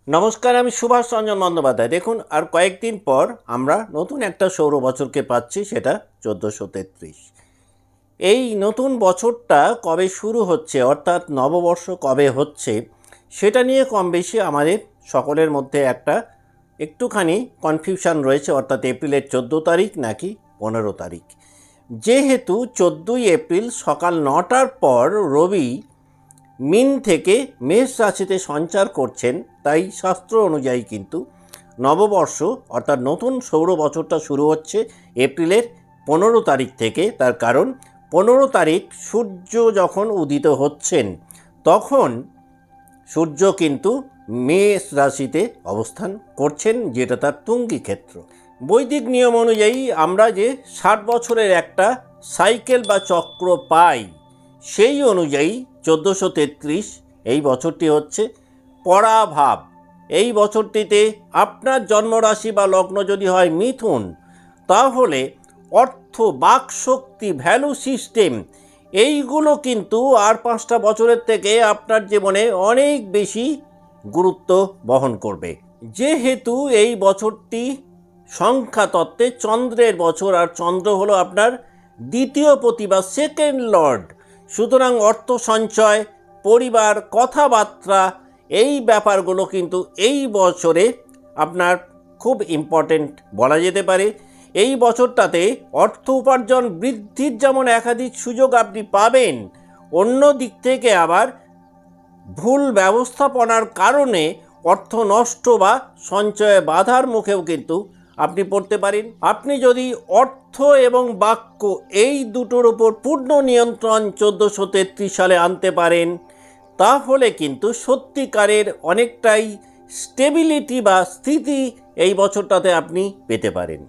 নমস্কার, আমি সুভাষ রঞ্জন বন্দ্যোপাধ্যায়। দেখুন, আর কয়েকদিন পর আমরা নতুন একটা সৌর বছরকে পাচ্ছি, সেটা 1433। এই নতুন বছরটা কবে শুরু হচ্ছে, অর্থাৎ নববর্ষ কবে হচ্ছে, সেটা নিয়ে কম বেশি আমাদের সকলের মধ্যে একটুখানি কনফিউশন রয়েছে, অর্থাৎ এপ্রিলের 14 তারিখ নাকি 15 তারিখ। যেহেতু 14ই এপ্রিল সকাল 9টার পর রবি মিন থেকে মেষ রাশিতে সঞ্চার করছেন, তাই শাস্ত্র অনুযায়ী কিন্তু নববর্ষ অর্থাৎ নতুন সৌর বছরটা শুরু হচ্ছে এপ্রিলের 15 তারিখ থেকে। তার কারণ 15 তারিখ সূর্য যখন উদিত হচ্ছেন, তখন সূর্য কিন্তু মেষ রাশিতে অবস্থান করছেন, যেটা তার তুঙ্গি ক্ষেত্র। বৈদিক নিয়ম অনুযায়ী আমরা যে 60 বছরের একটা সাইকেল বা চক্র পাই, সেই অনুযায়ী 1433 এই বছরটি হচ্ছে পরাভাব। এই বছরটিতে আপনার জন্মরাশি বা লগ্ন যদি হয় মিথুন, তাহলে অর্থ, বাকশক্তি, ভ্যালু সিস্টেম এইগুলো কিন্তু আর 5টা বছরের থেকে আপনার জীবনে অনেক বেশি গুরুত্ব বহন করবে। যেহেতু এই বছরটি সংখ্যাতত্ত্বে চন্দ্রের বছর, আর চন্দ্র হলো আপনার দ্বিতীয় পতি বা সেকেন্ড লর্ড, সুতরাং অর্থ সঞ্চয়, পরিবার, কথাবার্তা এই ব্যাপারগুলো কিন্তু এই বছরে আপনার খুব ইম্পর্টেন্ট বলা যেতে পারে। এই বছরটাতে অর্থ উপার্জন বৃদ্ধির যেমন একাধিক সুযোগ আপনি পাবেন, অন্য দিক থেকে আবার ভুল ব্যবস্থাপনার কারণে অর্থ নষ্ট বা সঞ্চয়ে বাধার মুখেও কিন্তু আপনি পড়তে পারেন। আপনি যদি অর্থ এবং বাক্য এই দুটোর উপর পূর্ণ নিয়ন্ত্রণ 1433 সালে আনতে পারেন, তাহলে কিন্তু সত্যিকারের অনেকটাই স্টেবিলিটি বা স্থিতি এই বছরটাতে আপনি পেতে পারেন।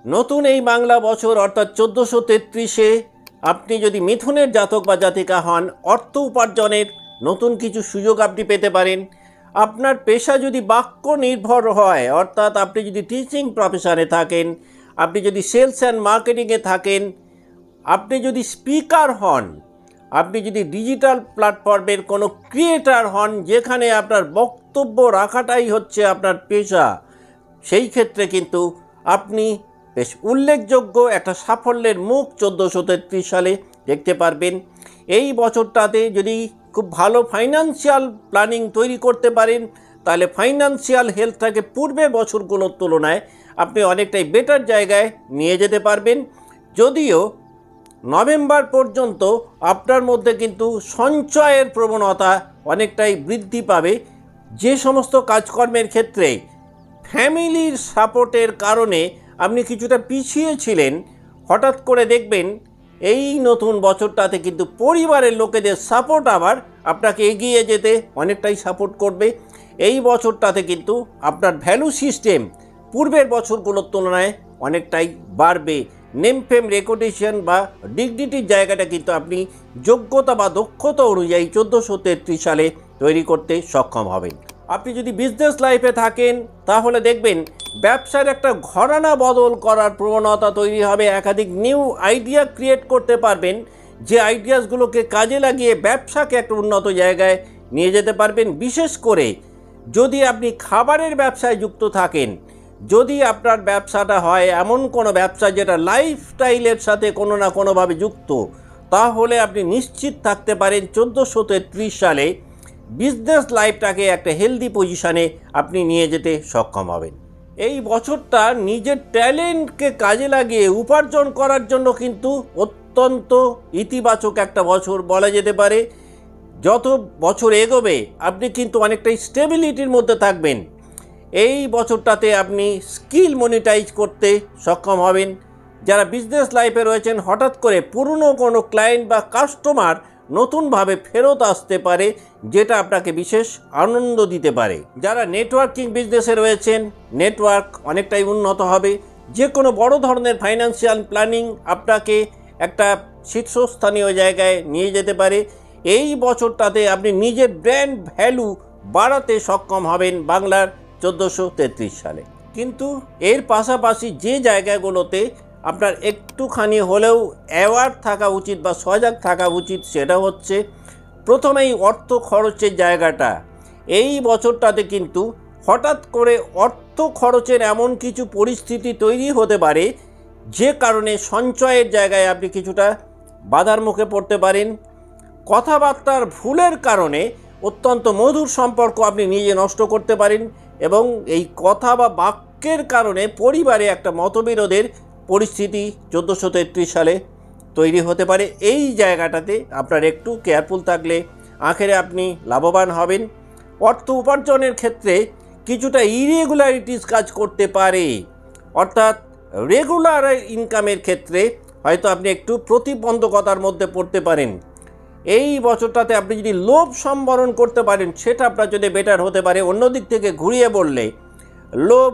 নতুন এই বাংলা বছর অর্থাৎ 1433-এ আপনি যদি মিথুনের জাতক বা জাতিকা হন, অর্থ উপার্জনের নতুন কিছু সুযোগ আপনি পেতে পারেন। আপনার পেশা যদি বাক্য নির্ভর হয়, অর্থাৎ আপনি যদি টিচিং প্রফেশনে থাকেন, আপনি যদি সেলস অ্যান্ড মার্কেটিংয়ে থাকেন, আপনি যদি স্পিকার হন, আপনি যদি ডিজিটাল প্ল্যাটফর্মের কোনো ক্রিয়েটার হন, যেখানে আপনার বক্তব্য রাখাটাই হচ্ছে আপনার পেশা, সেই ক্ষেত্রে কিন্তু আপনি বেশ উল্লেখযোগ্য একটা সাফল্যের মুখ 1433 সালে দেখতে পারবেন। এই বছরটাতে যদি খুব ভালো ফাইন্যান্সিয়াল প্ল্যানিং তৈরি করতে পারেন, তাহলে ফাইন্যান্সিয়াল হেলথটাকে পূর্বের বছরগুলোর তুলনায় আপনি অনেকটাই বেটার জায়গায় নিয়ে যেতে পারবেন। যদিও নভেম্বর পর্যন্ত আপনার মধ্যে কিন্তু সঞ্চয়ের প্রবণতা অনেকটাই বৃদ্ধি পাবে। যে সমস্ত কাজকর্মের ক্ষেত্রে ফ্যামিলির সাপোর্টের কারণে আপনি কিছুটা পিছিয়ে ছিলেন, হঠাৎ করে দেখবেন এই নতুন বছরটাতে কিন্তু পরিবারের লোকেদের সাপোর্ট আবার আপনাকে এগিয়ে যেতে অনেকটাই সাপোর্ট করবে। এই বছরটাতে কিন্তু আপনার ভ্যালু সিস্টেম পূর্বের বছরগুলোর তুলনায় অনেকটাই বাড়বে। নেম ফেম রেপুটেশন বা ডিগনিটির জায়গাটা কিন্তু আপনি যোগ্যতা বা দক্ষতা অনুযায়ী 1433 সালে তৈরি করতে সক্ষম হবেন। আপনি যদি বিজনেস লাইফে থাকেন, তাহলে দেখবেন ব্যবসার একটা ঘরানা বদল করার প্রবণতা তৈরি হবে। একাধিক নিউ আইডিয়া ক্রিয়েট করতে পারবেন, যে আইডিয়াসগুলোকে কাজে লাগিয়ে ব্যবসাকে একটা উন্নত জায়গায় নিয়ে যেতে পারবেন। বিশেষ করে যদি আপনি খাবারের ব্যবসায় যুক্ত থাকেন, যদি আপনার ব্যবসাটা হয় এমন কোনো ব্যবসা যেটা লাইফস্টাইলের সাথে কোনো না কোনোভাবে যুক্ত, তাহলে আপনি নিশ্চিত থাকতে পারেন 1433 সালে বিজনেস লাইফটাকে একটা হেলদি পজিশানে আপনি নিয়ে যেতে সক্ষম হবেন। এই বছরটা নিজের ট্যালেন্টকে কাজে লাগিয়ে উপার্জন করার জন্য কিন্তু অত্যন্ত ইতিবাচক একটা বছর বলা যেতে পারে। যত বছর এগোবে আপনি কিন্তু অনেকটাই স্টেবিলিটির মধ্যে থাকবেন। এই বছরটাতে আপনি স্কিল মনিটাইজ করতে সক্ষম হবেন। যারা বিজনেস লাইফে রয়েছেন, হঠাৎ করে পুরনো কোনো ক্লায়েন্ট বা কাস্টমার নতুনভাবে ফেরত আসতে পারে, যেটা আপনাকে বিশেষ আনন্দ দিতে পারে। যারা নেটওয়ার্কিং বিজনেসে রয়েছেন, নেটওয়ার্ক অনেকটাই উন্নত হবে। যে কোনো বড় ধরনের ফাইন্যান্সিয়াল প্ল্যানিং আপনাকে একটা শীর্ষস্থানীয় জায়গায় নিয়ে যেতে পারে। এই বছরটাতে আপনি নিজের ব্র্যান্ড ভ্যালু বাড়াতে সক্ষম হবেন বাংলার 1433 সালে। কিন্তু এর পাশাপাশি যে জায়গাগুলোতে আপনার একটুখানি হলেও অ্যাওয়ার্ড থাকা উচিত বা সজাগ থাকা উচিত, সেটা হচ্ছে প্রথমেই অর্থ খরচের জায়গাটা। এই বছরটাতে কিন্তু হঠাৎ করে অর্থ খরচের এমন কিছু পরিস্থিতি তৈরি হতে পারে যে কারণে সঞ্চয়ের জায়গায় আপনি কিছুটা বাধার মুখে পড়তে পারেন। কথাবার্তার ভুলের কারণে অত্যন্ত মধুর সম্পর্ক আপনি নিজে নষ্ট করতে পারেন এবং এই কথা বা বাক্যের কারণে পরিবারে একটা মতবিরোধের পরিস্থিতি 1433 সালে তৈরি হতে পারে। এই জায়গাটাতে আপনার একটু কেয়ারফুল থাকলে আখেরে আপনি লাভবান হবেন। অর্থ উপার্জনের ক্ষেত্রে কিছুটা ইরেগুলারিটিস কাজ করতে পারে, অর্থাৎ রেগুলার ইনকামের ক্ষেত্রে হয়তো আপনি একটু প্রতিবন্ধকতার মধ্যে পড়তে পারেন। এই বছরটাতে আপনি যদি লোভ সম্বরণ করতে পারেন সেটা আপনার জন্য বেটার হতে পারে। অন্যদিক থেকে ঘুরিয়ে বললে লোভ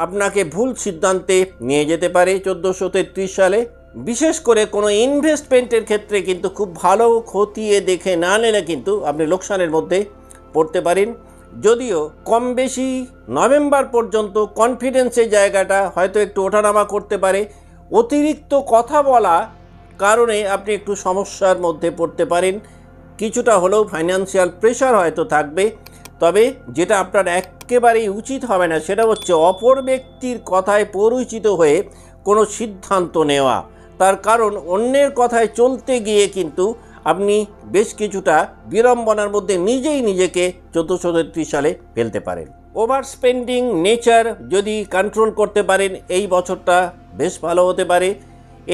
আপনাকে ভুল সিদ্ধান্তে নিয়ে যেতে পারে 1433 সালে। বিশেষ করে কোনো ইনভেস্টমেন্টের ক্ষেত্রে কিন্তু খুব ভালো খতিয়ে দেখে না নিলে কিন্তু আপনি লোকসানের মধ্যে পড়তে পারেন। যদিও কম বেশি নভেম্বর পর্যন্ত কনফিডেন্সের জায়গাটা হয়তো একটু ওঠানামা করতে পারে। অতিরিক্ত কথা বলা কারণে আপনি একটু সমস্যার মধ্যে পড়তে পারেন। কিছুটা হলেও ফাইন্যান্সিয়াল প্রেশার হয়তো থাকবে। তবে যেটা আপনার একেবারেই উচিত হবে না সেটা হচ্ছে অপর ব্যক্তির কথায় পরিচিত হয়ে কোনো সিদ্ধান্ত নেওয়া। তার কারণ অন্যের কথায় চলতে গিয়ে কিন্তু আপনি বেশ কিছুটা বিড়ম্বনার মধ্যে নিজেই নিজেকে 1433 সালে ফেলতে পারেন। ওভার স্পেন্ডিং নেচার যদি কন্ট্রোল করতে পারেন এই বছরটা বেশ ভালো হতে পারে।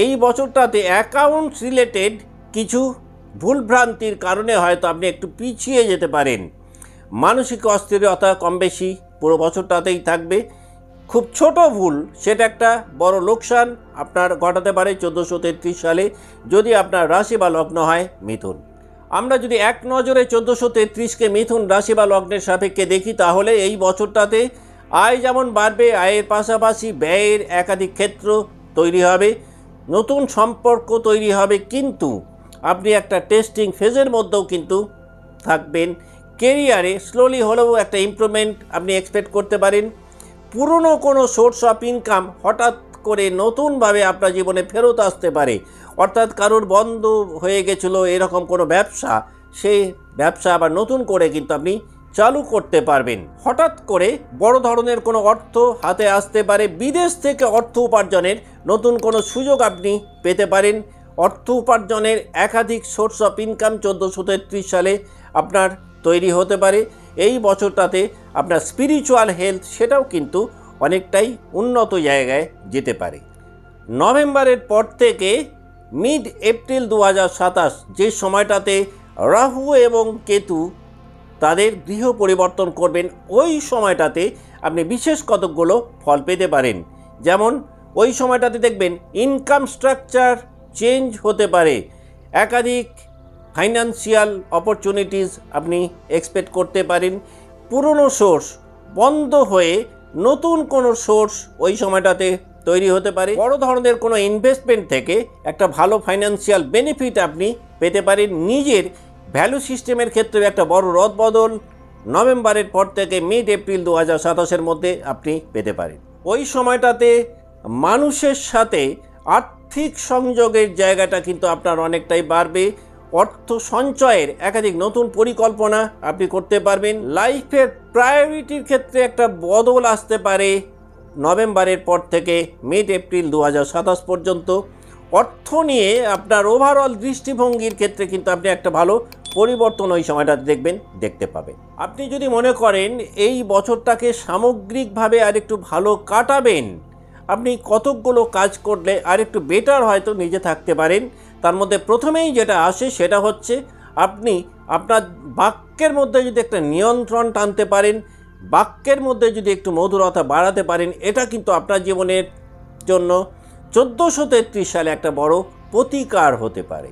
এই বছরটাতে অ্যাকাউন্টস রিলেটেড কিছু ভুলভ্রান্তির কারণে হয়তো আপনি একটু পিছিয়ে যেতে পারেন। মানসিক অস্থিরতা কম বেশি পুরো বছরটাতেই থাকবে। খুব ছোট ভুল সেটা একটা বড় লোকসান আপনার ঘটাতে পারে 1433 সালে, যদি আপনার রাশি বা লগ্ন হয় মিথুন। আমরা যদি এক নজরে 1433কে মিথুন রাশি বা লগ্নের সাপেক্ষে দেখি তাহলে এই বছরটাতে আয় যেমন বাড়বে, আয়ের পাশাপাশি ব্যয়ের একাধিক ক্ষেত্র তৈরি হবে, নতুন সম্পর্ক তৈরি হবে, কিন্তু আপনি একটা টেস্টিং ফেজের মধ্যেও কিন্তু থাকবেন। কেরিয়ারে স্লোলি হলেও একটা ইমপ্রুভমেন্ট আপনি এক্সপেক্ট করতে পারেন। পুরনো কোনো সোর্স অফ ইনকাম হঠাৎ করে নতুনভাবে আপনার জীবনে ফেরত আসতে পারে, অর্থাৎ কারোর বন্ধ হয়ে গেছিলো এরকম কোনো ব্যবসা, সেই ব্যবসা আবার নতুন করে কিন্তু আপনি চালু করতে পারবেন। হঠাৎ করে বড় ধরনের কোনো অর্থ হাতে আসতে পারে। বিদেশ থেকে অর্থ উপার্জনের নতুন কোনো সুযোগ আপনি পেতে পারেন। অর্থ উপার্জনের একাধিক সোর্স অফ ইনকাম 1433 সালে আপনার তৈরি হতে পারে। এই বছরটাতে আপনার স্পিরিচুয়াল হেলথ সেটাও কিন্তু অনেকটাই উন্নত জায়গায় যেতে পারে। নভেম্বরের পর থেকে মিড এপ্রিল 2027 যে সময়টাতে রাহু এবং কেতু তাদের গৃহ পরিবর্তন করবেন, ওই সময়টাতে আপনি বিশেষ কতকগুলো ফল পেতে পারেন। যেমন ওই সময়টাতে দেখবেন ইনকাম স্ট্রাকচার চেঞ্জ হতে পারে, একাধিক ফাইন্যান্সিয়াল অপরচুনিটিস আপনি এক্সপেক্ট করতে পারেন। পুরনো সোর্স বন্ধ হয়ে নতুন কোনো সোর্স ওই সময়টাতে তৈরি হতে পারে। বড় ধরনের কোনো ইনভেস্টমেন্ট থেকে একটা ভালো ফাইন্যান্সিয়াল বেনিফিট আপনি পেতে পারেন। নিজের ভ্যালু সিস্টেমের ক্ষেত্রে একটা বড় রদবদল নভেম্বরের পর থেকে মিড এপ্রিল 2027 মধ্যে আপনি পেতে পারেন। ওই সময়টাতে মানুষের সাথে আর্থিক সংযোগের জায়গাটা কিন্তু আপনার অনেকটাই বাড়বে। অর্থ সঞ্চয়ের একাধিক নতুন পরিকল্পনা আপনি করতে পারবেন। লাইফের প্রায়োরিটির ক্ষেত্রে একটা বদল আসতে পারে নভেম্বরের পর থেকে মিড এপ্রিল 2027 পর্যন্ত। অর্থ নিয়ে আপনার ওভারঅল দৃষ্টিভঙ্গির ক্ষেত্রে কিন্তু আপনি একটা ভালো পরিবর্তন ওই সময়টা দেখতে পাবেন। আপনি যদি মনে করেন এই বছরটাকে সামগ্রিকভাবে আরেকটু ভালো কাটাবেন, আপনি কতকগুলো কাজ করলে আরেকটু বেটার হয়তো নিজে থাকতে পারেন। তার মধ্যে প্রথমেই যেটা আসে সেটা হচ্ছে আপনি আপনার বাক্যের মধ্যে যদি একটা নিয়ন্ত্রণ টানতে পারেন, বাক্যের মধ্যে যদি একটু মধুরতা বাড়াতে পারেন, এটা কিন্তু আপনার জীবনের জন্য 1433 সালে একটা বড় প্রতিকার হতে পারে।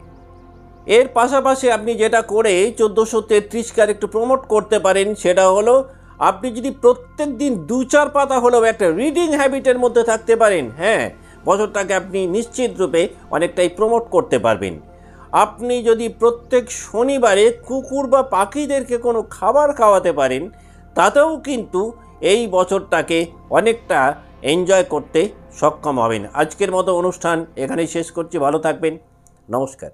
এর পাশাপাশি আপনি যেটা করে 1433কে একটু প্রমোট করতে পারেন সেটা হলো আপনি যদি প্রত্যেক দিন 2-4 পাতা হলেও একটা রিডিং হ্যাবিটের মধ্যে থাকতে পারেন, হ্যাঁ, বছরটাকে আপনি নিশ্চিত রূপে অনেকটাই প্রমোট করতে পারবেন। আপনি যদি প্রত্যেক শনিবারে কুকুর বা পাখিদেরকে কোনো খাবার খাওয়াতে পারেন, তাতেও কিন্তু এই বছরটাকে অনেকটা এনজয় করতে সক্ষম হবেন। আজকের মতো অনুষ্ঠান এখানেই শেষ করছি। ভালো থাকবেন। নমস্কার।